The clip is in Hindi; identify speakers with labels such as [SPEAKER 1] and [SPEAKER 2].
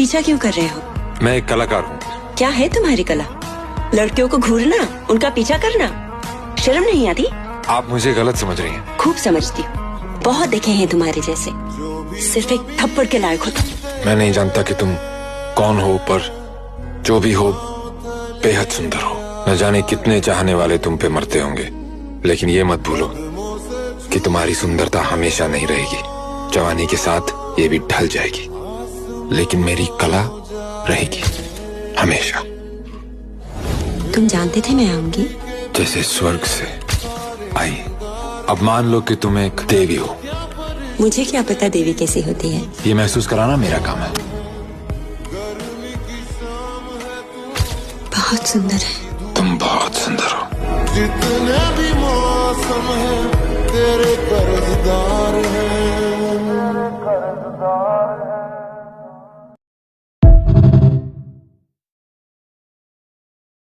[SPEAKER 1] पीछा क्यों कर रहे हो?
[SPEAKER 2] मैं एक कलाकार हूँ।
[SPEAKER 1] क्या है तुम्हारी कला? लड़कियों को घूरना, उनका पीछा करना, शर्म नहीं आती?
[SPEAKER 2] आप मुझे गलत समझ रही हैं।
[SPEAKER 1] खूब समझती हूँ, बहुत देखे हैं तुम्हारे जैसे, सिर्फ एक थप्पड़ के लायक हो तुम।
[SPEAKER 2] मैं नहीं जानता कि तुम कौन हो, पर जो भी हो बेहद सुंदर हो। न जाने कितने चाहने वाले तुम पे मरते होंगे, लेकिन ये मत भूलो कि तुम्हारी सुंदरता हमेशा नहीं रहेगी। जवानी के साथ ये भी ढल जाएगी, लेकिन मेरी कला रहेगी हमेशा।
[SPEAKER 1] तुम जानते थे मैं आऊंगी?
[SPEAKER 2] जैसे स्वर्ग से आई। अब मान लो कि तुम एक देवी हो।
[SPEAKER 1] मुझे क्या पता देवी कैसी होती है?
[SPEAKER 2] ये महसूस कराना मेरा काम है।
[SPEAKER 1] बहुत सुंदर है।
[SPEAKER 2] तुम बहुत सुंदर हो।
[SPEAKER 3] जितने भी मौसम है तेरे कर्जदार है।